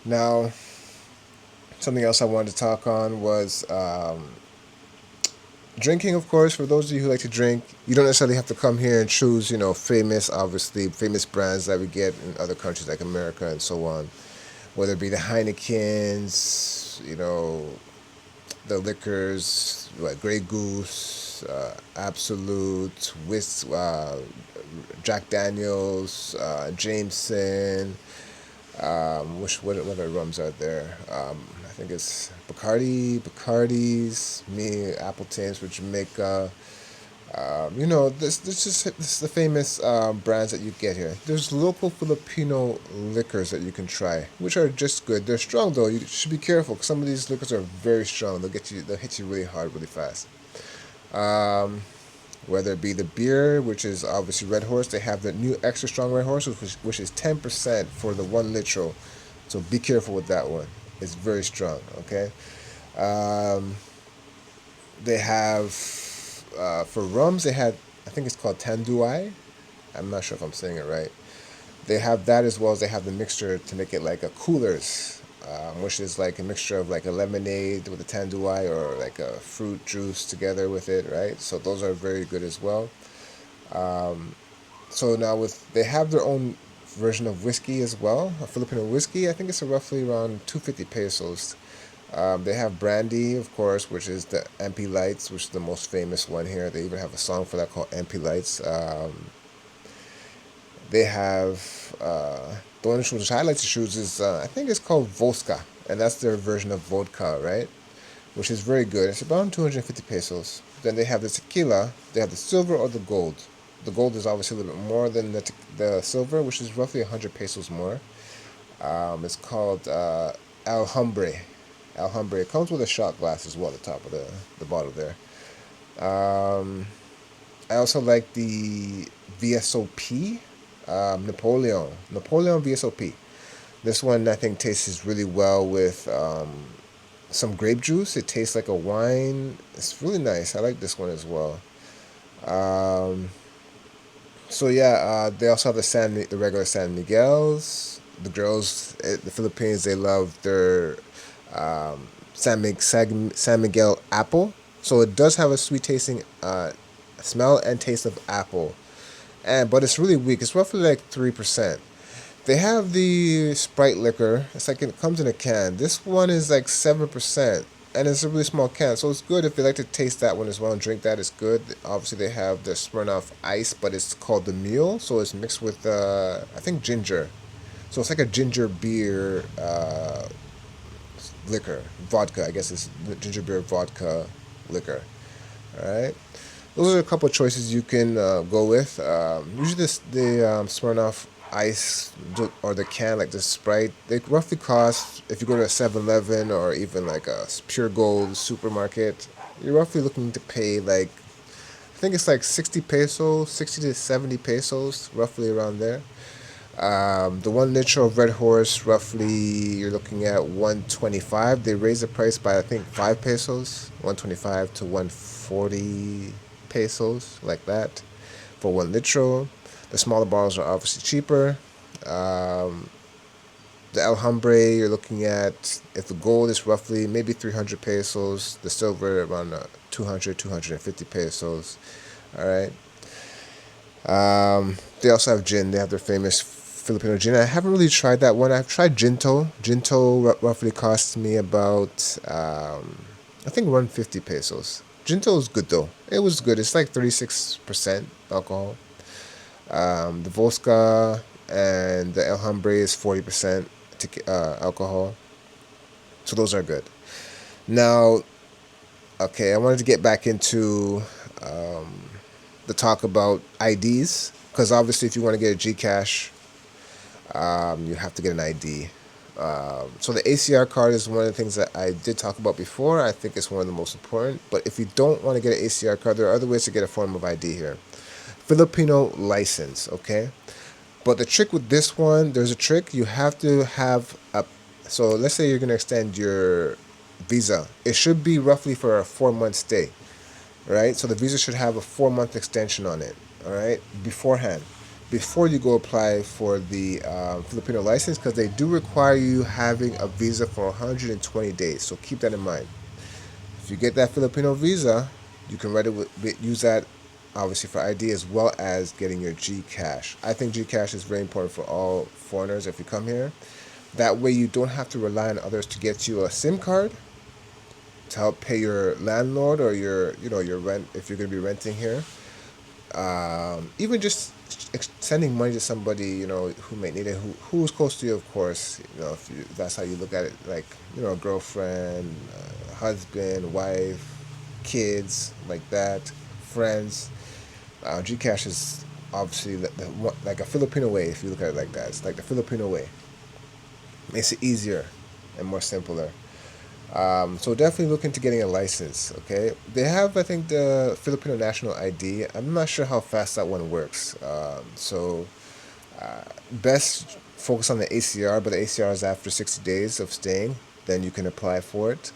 Now, something else I wanted to talk on was drinking. Of course, for those of you who like to drink, you don't necessarily have to come here and choose, famous, obviously famous brands that we get in other countries like America and so on. Whether it be the Heinekens, the liquors like Grey Goose, Absolute, Jack Daniels, Jameson. What other rums are there? I think it's Bacardi's, me, Appleton's for Jamaica. This is the famous brands that you get here. There's local Filipino liquors that you can try, which are just good. They're strong though. You should be careful because some of these liquors are very strong. They'll hit you really hard, really fast. Um, Whether it be the beer, which is obviously Red Horse, they have the new extra strong Red Horse, which is 10% for the 1 liter. So be careful with that one. It's very strong. Okay. Um, they have for rums. They had, I think it's called Tanduay. I'm not sure if I'm saying it right. They have that as well as they have the mixture to make it like a coolers, which is like a mixture of like a lemonade with a tanduay or like a fruit juice together with it, right? So those are very good as well. Um, so now they have their own version of whiskey as well, a Filipino whiskey. I think it's roughly around 250 pesos. They have brandy, of course, which is the MP Lights, which is the most famous one here. They even have a song for that called MP Lights. They have the one which I like to choose is I think it's called Vodka, and that's their version of vodka, right? Which is very good. It's about 250 pesos. Then they have the tequila. They have the silver or the gold. The gold is obviously a little bit more than the silver, which is roughly 100 pesos more. It's called Alhambra. Alhambra. It comes with a shot glass as well at the top of the bottle there. Um, I also like the VSOP, Napoleon VSOP. This one I think tastes really well with some grape juice. It tastes like a wine. It's really nice. I like this one as well. Um, so yeah, they also have the regular San Miguel's. The girls, the Philippines, they love their San Miguel apple. So it does have a sweet tasting smell and taste of apple, but it's really weak. It's roughly like 3%. They have the Sprite liquor. It's like it comes in a can. This one is like 7%, and it's a really small can, so it's good if you like to taste that one as well and drink that. It's good. Obviously, they have the Smirnoff Ice, but it's called the Mule, so it's mixed with I think ginger. So it's like a ginger beer liquor, vodka. I guess it's ginger beer vodka liquor. All right. Those are a couple of choices you can go with. Usually, the Smirnoff Ice or the can, like the Sprite, they roughly cost, if you go to a 7-Eleven or even like a Pure Gold supermarket, you're roughly looking to pay like, I think it's like 60 pesos, 60 to 70 pesos, roughly around there. The 1 liter of Red Horse, roughly, you're looking at 125. They raised the price by, I think, 5 pesos, 125 to 140 pesos, like that, for 1 liter. The smaller bottles are obviously cheaper. Um, the Alhambra, you're looking at, if the gold is roughly maybe 300 pesos, the silver around 200, 250 pesos. All right. They also have gin. They have their famous Filipino gin. I haven't really tried that one. I've tried Ginto. Ginto roughly costs me about, I think, 150 pesos. Ginto is good though. It was good. It's like 36% alcohol. The Vodka and the El Hambre is 40% alcohol. So those are good. Now, okay, I wanted to get back into the talk about IDs because obviously, if you want to get a GCash, you have to get an ID. So the ACR card is one of the things that I did talk about before. I think it's one of the most important. But if you don't want to get an ACR card, there are other ways to get a form of ID here. Filipino license, okay? But the trick with this one, there's a trick. You have to have a. So let's say you're going to extend your visa. It should be roughly for a 4 month stay, right? So the visa should have a 4 month extension on it, all right, beforehand. before you go apply for the Filipino license, because they do require you having a visa for 120 days. So keep that in mind. If you get that Filipino visa, you can use that obviously for ID as well as getting your GCash. I think GCash is very important for all foreigners if you come here. That way you don't have to rely on others to get you a SIM card to help pay your landlord or your rent if you're going to be renting here. Even just sending money to somebody who may need it, who's close to you, of course. If that's how you look at it, like a girlfriend, husband, wife, kids, like that, friends. GCash is obviously like a Filipino way. If you look at it like that, it's like the Filipino way. Makes it easier and more simpler. So definitely look into getting a license. Okay, they have, I think, the Filipino national ID. I'm not sure how fast that one works. Best focus on the ACR, but the ACR is after 60 days of staying. Then you can apply for it,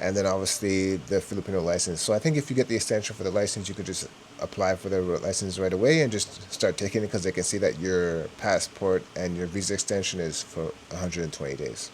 and then obviously the Filipino license. So I think if you get the extension for the license, you could just apply for the license right away and just start taking it because they can see that your passport and your visa extension is for 120 days.